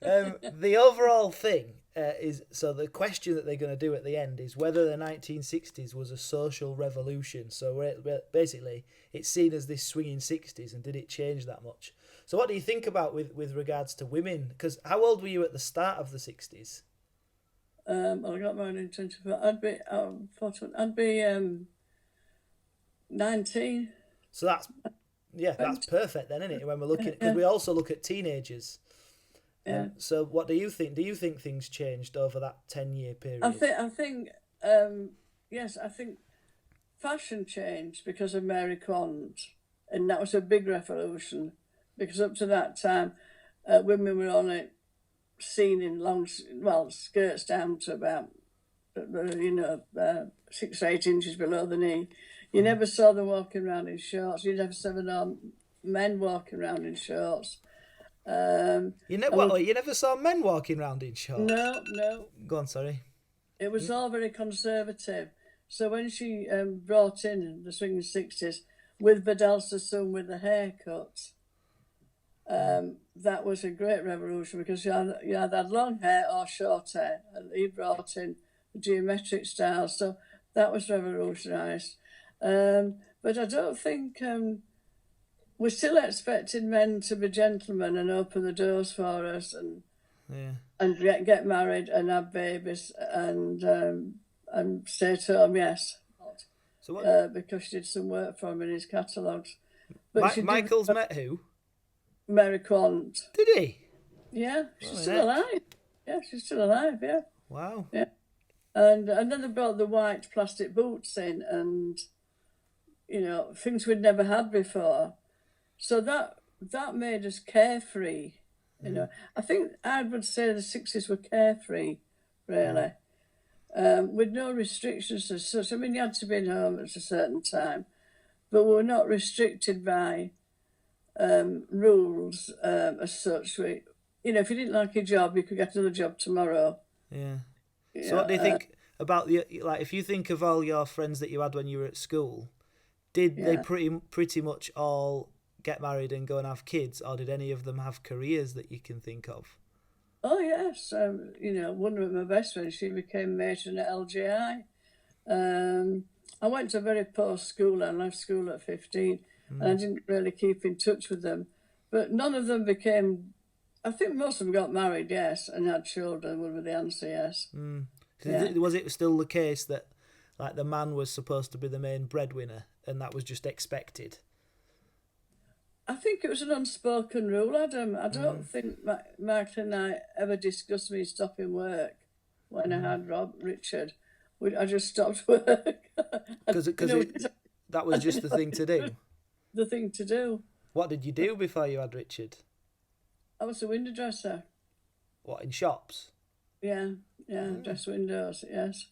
The overall thing is, so the question that they're going to do at the end is whether the 1960s was a social revolution. So basically, it's seen as this swinging 60s, and did it change that much? So what do you think about with regards to women? Because how old were you at the start of the 60s? I got married in 24. I'd be 19. So that's perfect then, isn't it? When we're looking, because we also look at teenagers. Yeah. So what do you think? Do you think things changed over that 10-year period? I think yes, I think fashion changed because of Mary Quant, and that was a big revolution. Because up to that time, women were only seen in skirts down to about 6 or 8 inches below the knee. You never saw them walking around in shorts. You never saw men walking around in shorts. You never saw men walking around in shorts? No. Go on, sorry. It was all very conservative. So when she brought in the swinging 60s with Vidal Sassoon with the haircut, that was a great revolution, because you either had long hair or short hair, and he brought in the geometric style. So that was revolutionised. But I don't think we're still expecting men to be gentlemen and open the doors for us and get married and have babies and stay at home. Yes, so what? Because she did some work for him in his catalogues. But Michael's met who? Mary Quant. Did he? Yeah, she's still alive. Yeah, she's still alive. Yeah. Wow. Yeah, and then they brought the white plastic boots in, and things we'd never had before. So that made us carefree. I think I would say the 60s were carefree, really, with no restrictions as such. I mean, you had to be in home at a certain time, but we were not restricted by rules as such. If you didn't like your job, you could get another job tomorrow. Yeah. So what do you think about if you think of all your friends that you had when you were at school, did they pretty much all get married and go and have kids, or did any of them have careers that you can think of? Oh yes, one of my best friends, she became matron at LGI. I went to a very poor school and left school at 15, and I didn't really keep in touch with them. But none of them became. I think most of them got married, yes, and had children. Would be the answer, yes. Was it still the case that the man was supposed to be the main breadwinner, and that was just expected? I think it was an unspoken rule, Adam. I don't think Michael and I ever discussed me stopping work when I had Richard. I just stopped work. Because that was just the thing to do? The thing to do. What did you do before you had Richard? I was a window dresser. What, in shops? Yeah, dress windows, yes.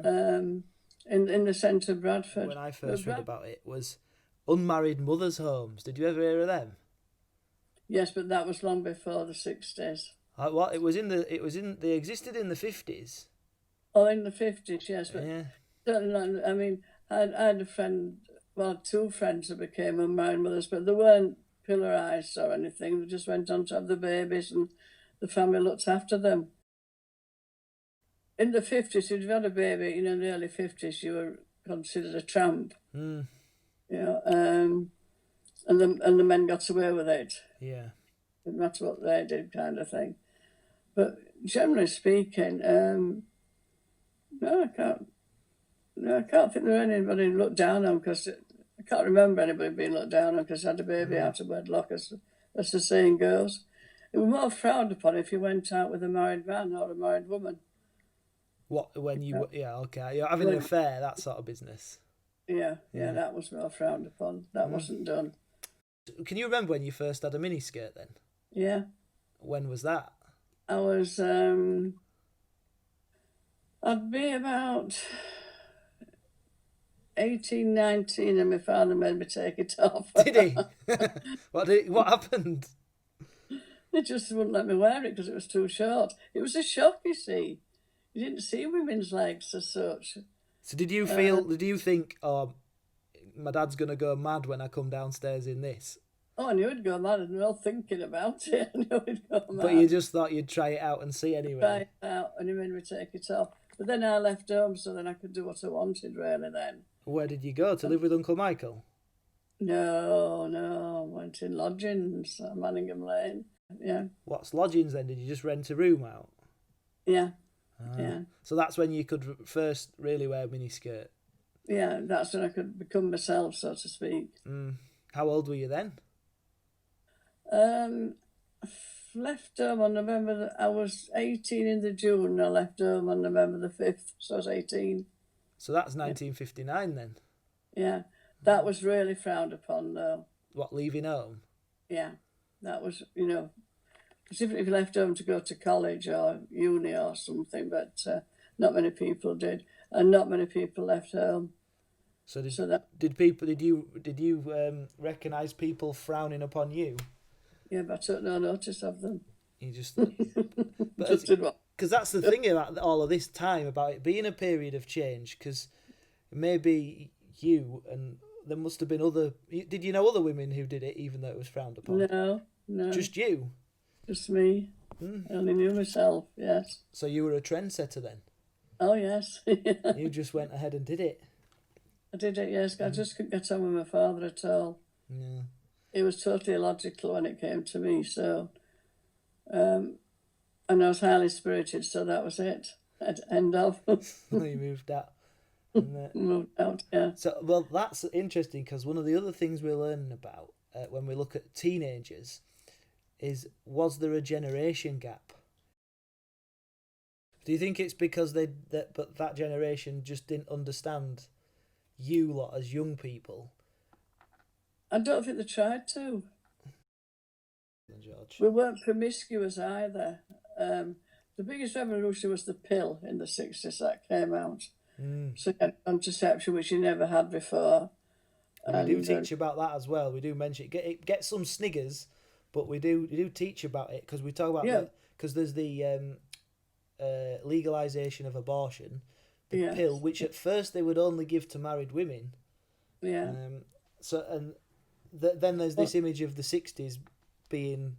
In the centre of Bradford. When I first read about it was unmarried mothers' homes. Did you ever hear of them? Yes, but that was long before the 60s. What? They existed in the 50s. Oh, in the 50s, yes, but certainly. I mean, I had a friend, two friends that became unmarried mothers, but they weren't pillarised or anything. They just went on to have the babies, and the family looked after them. In the 50s, if you had a baby, in the early 50s, you were considered a tramp. And the men got away with it. Yeah. Didn't matter what they did, kind of thing. But generally speaking, I can't think there anybody looked down on, because I can't remember anybody being looked down on because I had a baby out of wedlock, as the saying goes. It was more frowned upon if you went out with a married man or a married woman. What, when you... Yeah, okay. You're having an affair, that sort of business. Yeah, that was more frowned upon. That wasn't done. Can you remember when you first had a miniskirt then? Yeah. When was that? I was... I'd be about 18, 19, and my father made me take it off. Did he? What happened? They just wouldn't let me wear it because it was too short. It was a shock, you see. You didn't see women's legs as such. So did you think, my dad's going to go mad when I come downstairs in this? Oh, I knew it'd go mad, and not thinking about it. I knew it'd go mad. But you just thought you'd try it out and see Try anyway. it out, and he made me take it off. But then I left home, so then I could do what I wanted, really, then. Where did you go to live with Uncle Michael? No, I went in lodgings at Manningham Lane. Yeah, What's lodgings then? Did you just rent a room out? yeah, yeah. So that's when you could first really wear a miniskirt. Yeah, that's when I could become myself, so to speak. How old were you then? Left home on November. I was 18 in the June. I left home on November the 5th, so I was 18. So that's 1959 then. Yeah, that was really frowned upon, though. What, leaving home? Yeah, that was, specifically if you left home to go to college or uni or something, but not many people did, and not many people left home. So did you recognise people frowning upon you? Yeah, but I took no notice of them. You just Because that's the thing about all of this time, about it being a period of change. Because maybe you, and there must have been other. Did you know other women who did it, even though it was frowned upon? No, Just you. Just me. I only knew myself. Yes. So you were a trendsetter then. Oh yes. You just went ahead and did it. I did it. Yes, I just couldn't get on with my father at all. Yeah. It was totally illogical when it came to me. So, and I was highly spirited. So that was it. At end of. You moved out. Moved out. Yeah. So well, that's interesting because one of the other things we're learning about when we look at teenagers was there a generation gap? Do you think it's because that generation just didn't understand you lot as young people? I don't think they tried to. George. We weren't promiscuous either. The biggest revolution was the pill in the 60s that came out. So you had contraception, which you never had before. And we do teach about that as well. We do mention it. Get some sniggers, but we do teach about it because we talk about because there's the legalization of abortion, the pill, which at first they would only give to married women. Yeah. Then there's this image of the 60s being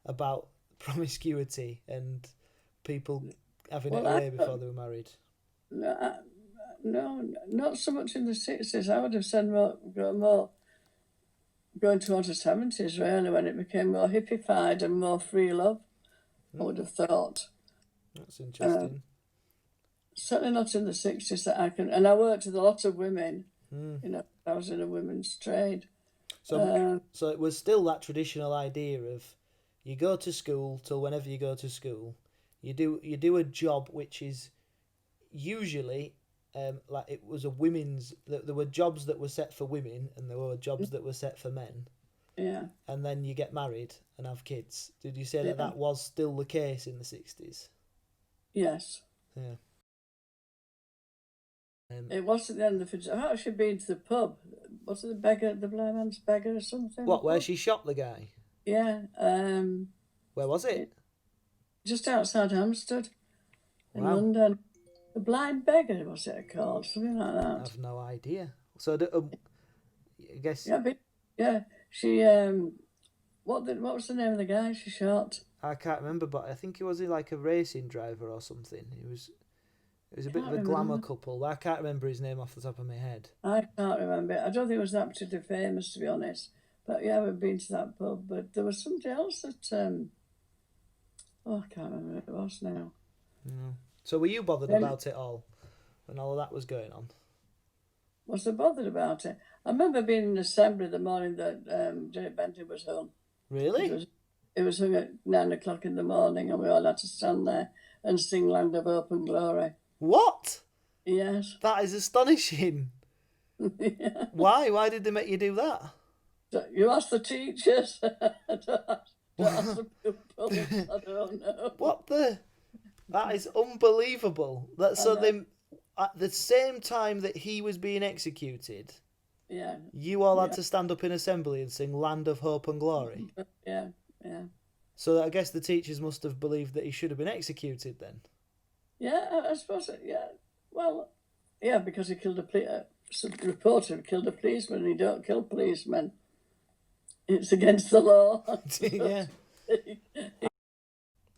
about promiscuity and people having it away before they were married. No, not so much in the 60s. I would have said more going towards the 70s, really, when it became more hippified and more free love, I would have thought. That's interesting. Certainly not in the 60s that I can... And I worked with a lot of women. I was in a women's trade. So it was still that traditional idea of you go to school till whenever you go to school. You do a job which is usually... like it was a women's. There were jobs that were set for women, and there were jobs that were set for men. Yeah. And then you get married and have kids. Did you say that was still the case in the 60s? Yes. Yeah. It wasn't the end of the. I've actually been to the pub. Was it the blind man's beggar or something? What? Where she shot the guy? Yeah. Where was it? Just outside Hampstead, in London. The Blind Beggar, was it called? Something like that. I have no idea. So, I guess... Yeah, she... What was the name of the guy she shot? I can't remember, but I think he was like a racing driver or something. It was a bit of a glamour couple. I can't remember his name off the top of my head. I can't remember. I don't think it was that particularly famous, to be honest. But yeah, we've been to that pub. But there was somebody else that... I can't remember what it was now. No. So were you bothered about it all when all of that was going on? Was I bothered about it? I remember being in assembly the morning that Janet Bentley was hung. Really? It was hung at 9 o'clock in the morning, and we all had to stand there and sing Land of Hope and Glory. What? Yes. That is astonishing. Yeah. Why? Why did they make you do that? You ask the teachers. Don't ask the pupils. I don't know. What the... That is unbelievable. Then, at the same time that he was being executed, you all had to stand up in assembly and sing "Land of Hope and Glory." Yeah. So I guess the teachers must have believed that he should have been executed then. Yeah, I suppose. Yeah. Well, yeah, because he killed reporter killed a policeman, and he don't kill policemen. it's against the law. Yeah.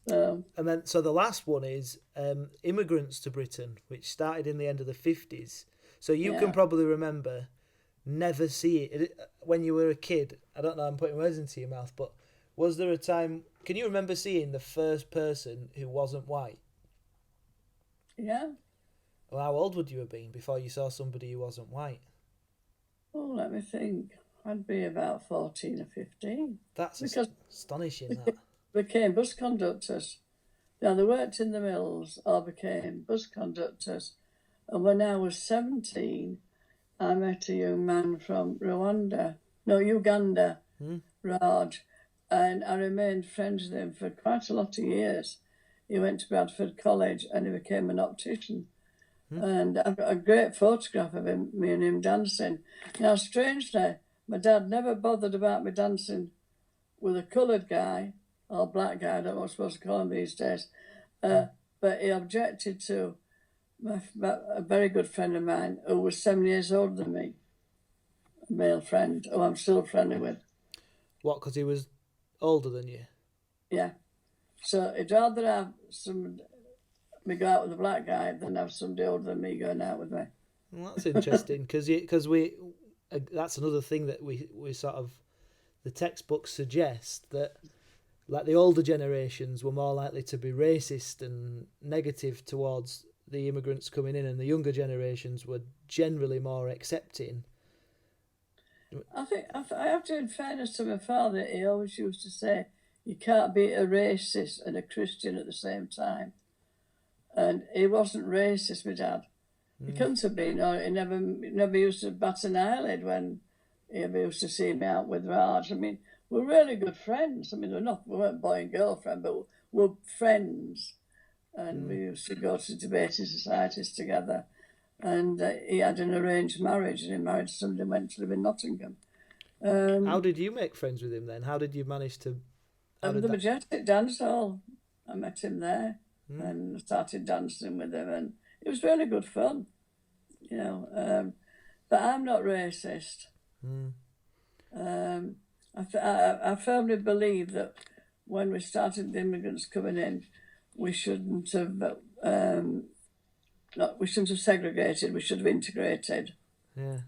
And then, so the last one is Immigrants to Britain, which started in the end of the 50s. So you can probably remember never see it when you were a kid. I don't know, I'm putting words into your mouth, but was there a time, can you remember seeing the first person who wasn't white? Yeah. Well, how old would you have been before you saw somebody who wasn't white? Oh, let me think. I'd be about 14 or 15. That's because astonishing, that. became bus conductors. Now, they worked in the mills or became bus conductors. And when I was 17, I met a young man from Uganda, Raj, and I remained friends with him for quite a lot of years. He went to Bradford College and he became an optician. And I've got a great photograph of him, me and him dancing. Now, strangely, my dad never bothered about me dancing with a coloured guy or black guy, I don't know what I'm supposed to call him these days, but he objected to a very good friend of mine who was 7 years older than me, a male friend who I'm still friendly with. What, because he was older than you? Yeah. So he'd rather have me go out with a black guy than have somebody older than me going out with me. Well, that's interesting, because that's another thing that we sort of, the textbooks suggest that, like, the older generations were more likely to be racist and negative towards the immigrants coming in, and the younger generations were generally more accepting. I think I have to, in fairness to my father, he always used to say, you can't be a racist and a Christian at the same time. And he wasn't racist, my dad. He couldn't have been, or he never used to bat an eyelid when he ever used to see me out with Raj. I mean, we're really good friends. I mean, we weren't boy and girlfriend, but we're friends. And we used to go to debating societies together. And he had an arranged marriage, and he married somebody and went to live in Nottingham. How did you make friends with him then? How did you manage to... The Majestic Dance Hall. I met him there and started dancing with him, and it was really good fun, you know. But I'm not racist. I firmly believe that when we started the immigrants coming in, we shouldn't have segregated. We should have integrated. Yeah.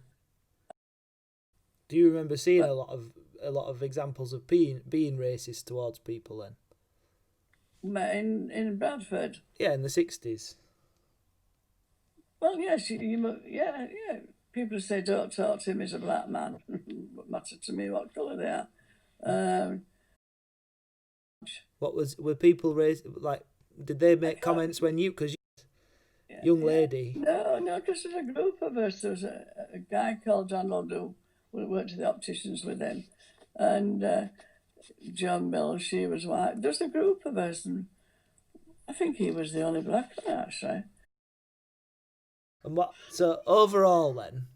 Do you remember seeing a lot of examples of being racist towards people then? In Bradford? Yeah, in the 60s. Well, yes, yeah. People say don't talk to him as a black man. What matter to me what colour they are. Were people raised, like, did they make comments when you, because young lady? No, because there's a group of us. There was a guy called Donald who worked at the opticians with him, and John Mill, she was white. There's a group of us, and I think he was the only black one, actually. And so overall then,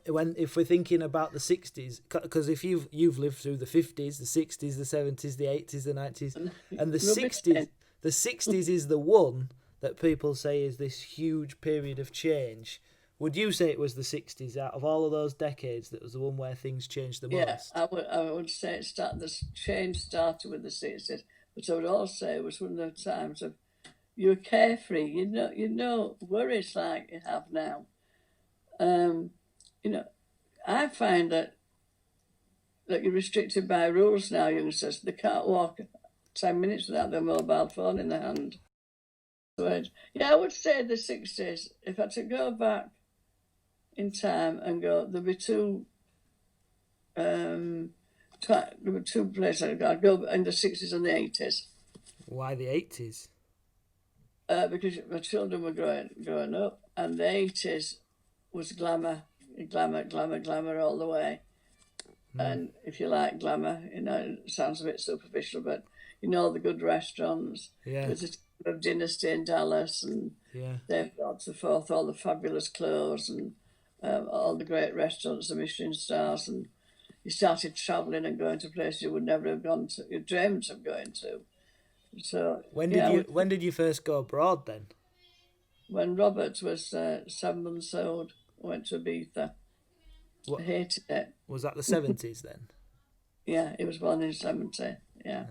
if we're thinking about the 60s, because if you've lived through the 50s, the 60s, the 70s, the 80s, the 90s, and the 60s is the one that people say is this huge period of change. Would you say it was the 60s, out of all of those decades, that was the one where things changed the most? Yeah, I would say the change started with the 60s, but I would also say it was one of the times of you were carefree. You know worries like you have now. I find that you're restricted by rules now, youngsters. They can't walk 10 minutes without their mobile phone in their hand. Yeah, I would say the 60s. If I had to go back in time and go, there'd be two places I'd go in the 60s and the 80s. Why the 80s? Because my children were growing up, and the 80s was glamour all the way. And if you like glamour, it sounds a bit superficial, but the good restaurants. Yeah. There's a type of dynasty in Dallas, and they've got so forth, all the fabulous clothes and all the great restaurants, the Michelin stars, and you started travelling and going to places you would never have gone to, you dreamed of going to. So when did you first go abroad then? When Robert was 7 months old, I went to Ibiza. I hated it. Was that the 70s then? Yeah, he was born in 70. Yeah.